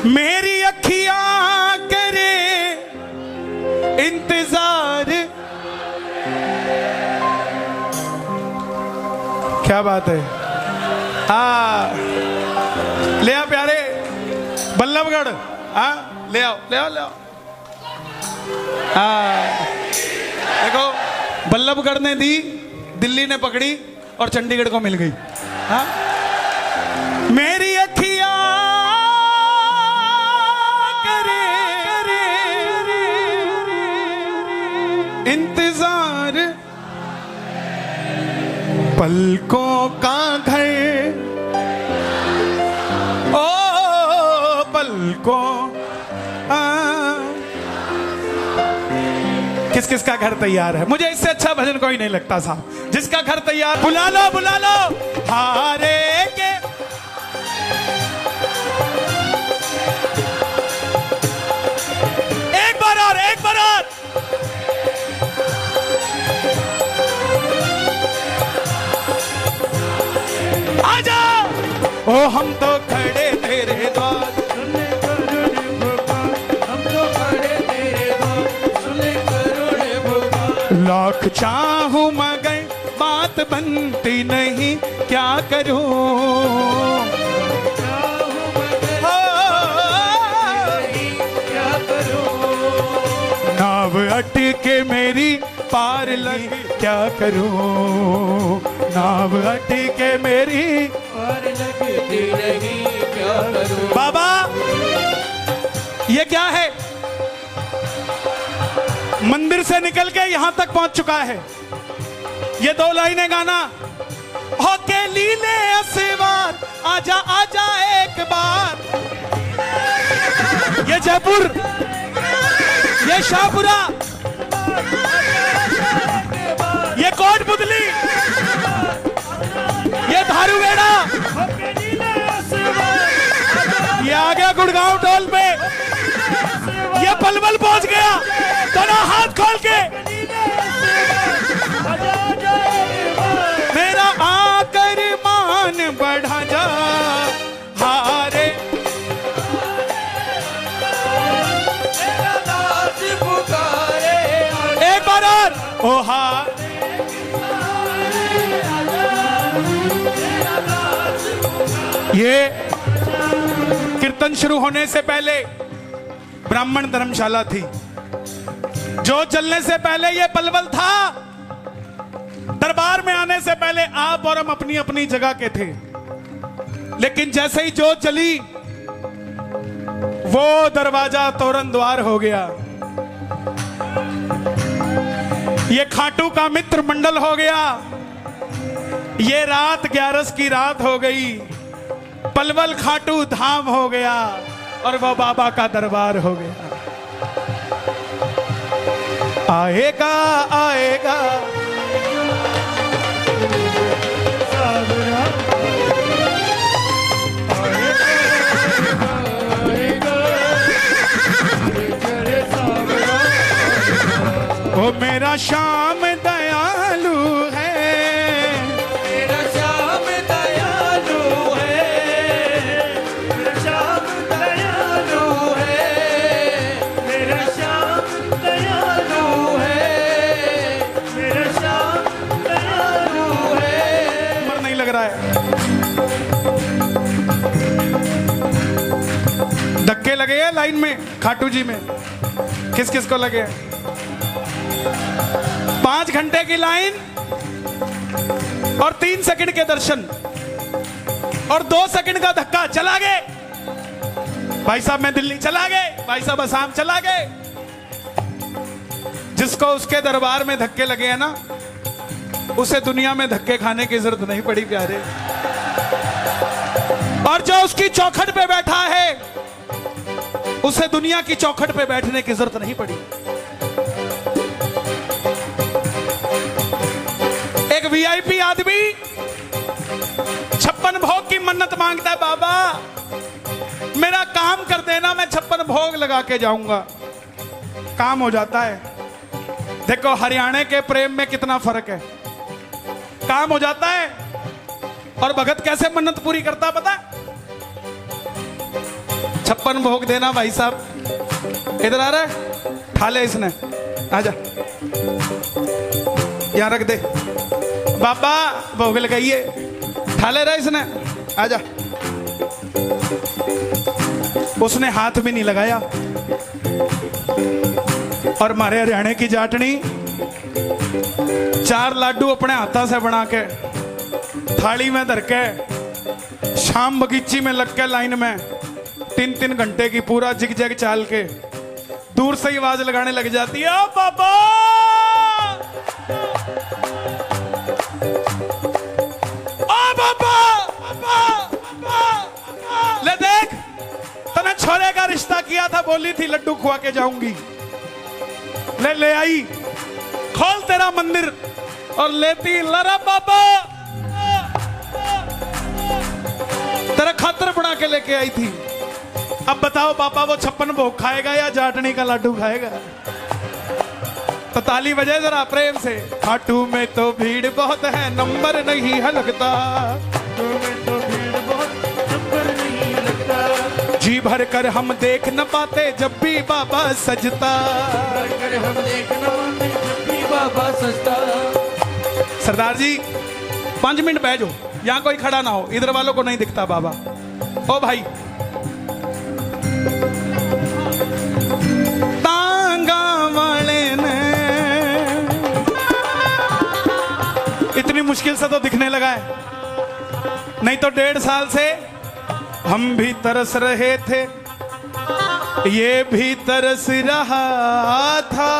मेरी अखियां करे इंतजार। क्या बात है। ले आओ प्यारे बल्लभगढ़। ले आओ ले आओ ले आओ। देखो बल्लभगढ़ ने दी, दिल्ली ने पकड़ी और चंडीगढ़ को मिल गई। मेरी अखियां करे इंतजार, पलकों का घर ओ पलकों। किस किस का घर तैयार है? मुझे इससे अच्छा भजन कोई नहीं लगता साहब। जिसका घर तैयार बुला लो हारे के। एक बार और आजा। ओ हम तो खड़े तेरे द्वार, लाख चाहूं मगर बात बनती नहीं, क्या करूं? नाव अटके मेरी पार लगी, क्या करूं? नाव अटके मेरी पार लगती नहीं, क्या करूं? बाबा ये क्या है? मंदिर से निकल के यहां तक पहुंच चुका है। ये 2 लाइनें गाना। होके लीले असवार, आजा आजा एक बार। ये जयपुर, ये शाहपुरा, ये कोटपुतली, ये धारूवेड़ा, ये आ गया गुड़गांव टोल पे, ये पलवल पहुंच गया। दोनों हाथ खोल के मेरा आकर मान बढ़ा जा हारे। एक बार और ओ हारे। ये कीर्तन शुरू होने से पहले ब्राह्मण धर्मशाला थी। जो चलने से पहले ये पलवल था। दरबार में आने से पहले आप और हम अपनी अपनी जगह के थे। लेकिन जैसे ही जो चली वो दरवाजा तोरण द्वार हो गया। ये खाटू का मित्र मंडल हो गया। ये रात 11 की रात हो गई। पलवल खाटू धाम हो गया और वो बाबा का दरबार हो गया। आएगा आएगा वो मेरा श्याम दयालु है। मेरा श्याम दयालु है। मेरा श्याम दयालु है। मेरा श्याम दयालु है। मेरा श्याम दयालु है। मर नहीं लग रहा है। धक्के लगे हैं लाइन में खाटू जी में। किस किस को लगे? 5 घंटे की लाइन और 3 सेकंड के दर्शन और 2 सेकंड का धक्का। चला गए भाई साहब, मैं दिल्ली चला गए भाई साहब, असम चला गए। जिसको उसके दरबार में धक्के लगे हैं ना, उसे दुनिया में धक्के खाने की जरूरत नहीं पड़ी प्यारे। और जो उसकी चौखट पे बैठा है, उसे दुनिया की चौखट पे बैठने की जरूरत नहीं पड़ी। एक वीआईपी आदमी 56 भोग की मन्नत मांगता है, बाबा मेरा काम कर देना, मैं 56 भोग लगा के जाऊंगा। काम हो जाता है। देखो हरियाणा के प्रेम में कितना फर्क है। काम हो जाता है। और भगत कैसे मन्नत पूरी करता पता? छप्पन भोग देना भाई साहब। इधर आ रहा है, खा ले इसने, आजा यहाँ रख दे बाबा, भोग लगाइए, खा ले रहा इसने, आजा। उसने हाथ भी नहीं लगाया। और हमारे हरियाणा की जाटनी 4 लाडू अपने हाथों से बना के थाली में धर के शाम बगीची में लग के लाइन में 3-3 घंटे की पूरा जिग जग चाल के दूर से ही आवाज लगाने लग जाती है, ओ बाबा ओ बाबा, ले देख तने छोरे का रिश्ता किया था, बोली थी लड्डू खुआ के जाऊंगी, ले आई, खोल तेरा मंदिर। और लेती लरा बाबा, तेरा खातर बना के लेके आई थी। अब बताओ बाबा वो 56 भोग खाएगा या जाटनी का लड्डू खाएगा? तो ताली बजाए जरा प्रेम से। खाटू में तो भीड़ बहुत है, नंबर नहीं है लगता, जी भर कर हम देख न पाते जब भी बाबा सजता, हम देख न पाते जब भी बाबा सजता। सरदार जी 5 मिनट बैठ जाओ, यहाँ कोई खड़ा ना हो, इधर वालों को नहीं दिखता बाबा। ओ भाई तांगा वाले ने इतनी मुश्किल से तो दिखने लगा है, नहीं तो 1.5 साल से हम भी तरस रहे थे, ये भी तरस रहा था।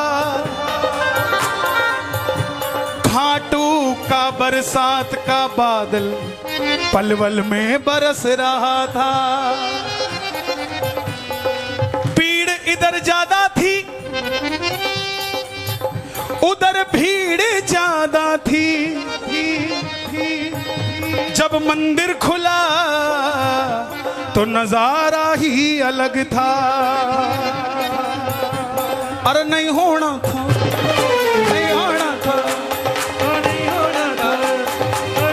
खाटू का बरसात का बादल पलवल में बरस रहा था। भीड़ इधर ज्यादा थी, उधर भीड़ ज्यादा थी। जब मंदिर खुला तो नजारा ही अलग था। अरे नहीं होना था, नहीं होना था, नहीं होना था,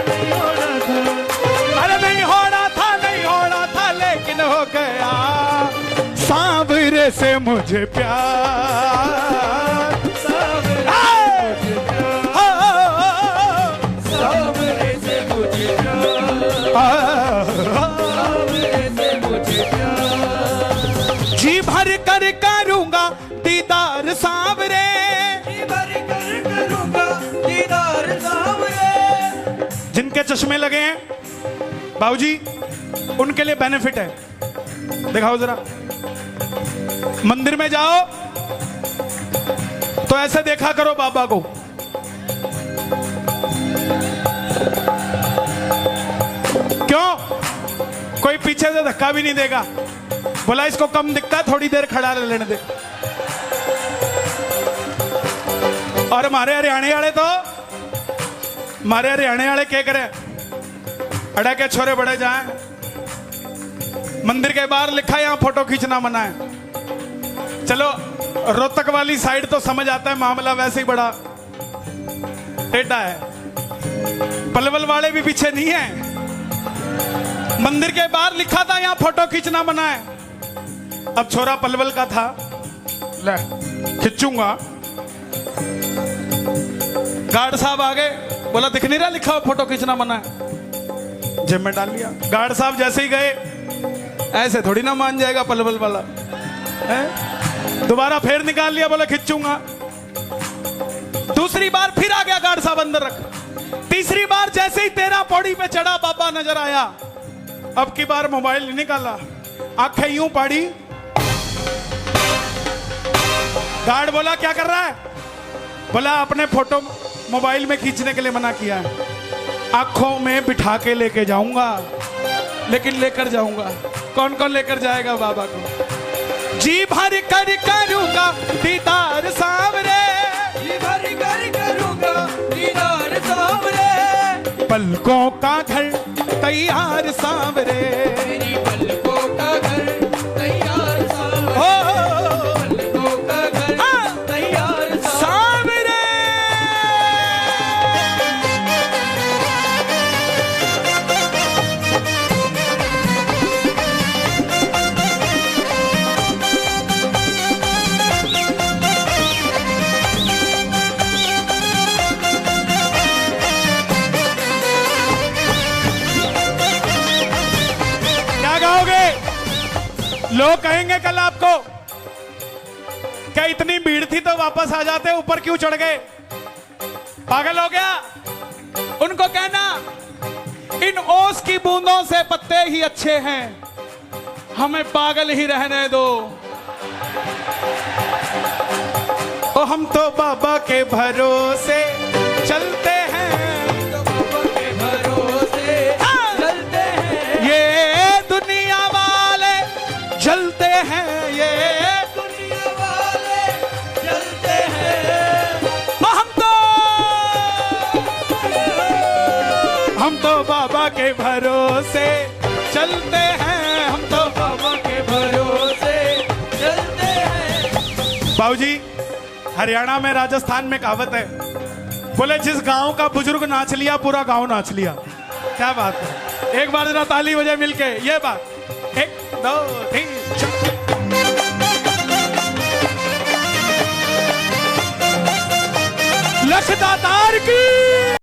नहीं होना था, अरे नहीं होना था, नहीं होना था, लेकिन हो गया। सांवरे से मुझे प्यार, सांवरे से मुझे जी भर कर करूंगा दीदार सांवरे, जी भर कर करूंगा दीदार सांवरे। जिनके चश्मे लगे हैं बाबूजी, उनके लिए बेनिफिट है, दिखाओ जरा। मंदिर में जाओ तो ऐसे देखा करो बाबा को, क्यों? कोई पीछे से धक्का भी नहीं देगा, बोला इसको कम दिखता है, थोड़ी देर खड़ा रहने दे। और हमारे हरियाणा वाले तो, हमारे हरियाणा वाले क्या करें, अड़ा के छोरे बड़े जाएं, मंदिर के बाहर लिखा है यहाँ फोटो खींचना मना है। चलो रोहतक वाली साइड तो समझ आता है, मामला वैसे ही बड़ा टेढ़ा है। पलवल वाले भी पीछे नहीं है, मंदिर के बाहर लिखा था यहाँ फोटो खींचना मना है। अब छोरा पलवल का था, ले खिंचूंगा, गार्ड साहब आ गए, बोला दिख नहीं रहा लिखा हुआ फोटो खींचना मना है, जेब में डाल लिया। गार्ड साहब जैसे ही गए, ऐसे थोड़ी ना मान जाएगा पलवल वाला, दोबारा फिर निकाल लिया, बोला खिंचूंगा। दूसरी बार फिर आ गया गार्ड साहब, अंदर रख। तीसरी बार जैसे ही तेरा पौड़ी पे चढ़ा बाबा नजर आया, अब की बार मोबाइल निकाला, आंखें यूं पाड़ी। गार्ड बोला क्या कर रहा है? बोला अपने फोटो मोबाइल में खींचने के लिए मना किया है, आंखों में बिठा के लेके जाऊंगा, लेकिन लेकर जाऊंगा। कौन कौन लेकर जाएगा बाबा को? जी भर कर करूंगा दीदार सांवरे, जी भर कर करूंगा दीदार सांवरे। पलकों का घर तैयार सांवरे, मेरी पलकों का घर तैयार सांवरे, पलकों का घर तैयार सांवरे। लोग कहेंगे कल आपको क्या इतनी भीड़ थी तो वापस आ जाते, ऊपर क्यों चढ़ गए, पागल हो गया। उनको कहना इन ओस की बूंदों से पत्ते ही अच्छे हैं, हमें पागल ही रहने दो। ओ हम तो बाबा के भरोसे चलते हैं, बाबा के भरोसे चलते हैं। ये दुनिया वाले जलते हैं, ये दुनिया वाले चलते हैं। हम तो बाबा के भरोसे चलते हैं, हम तो बाबा के भरोसे चलते हैं। बाबूजी हरियाणा में, राजस्थान में कहावत है, बोले जिस गांव का बुजुर्ग नाच लिया पूरा गांव नाच लिया। क्या बात है, एक बार जरा ताली बजाए मिलके, ये बात 1 2 3 4।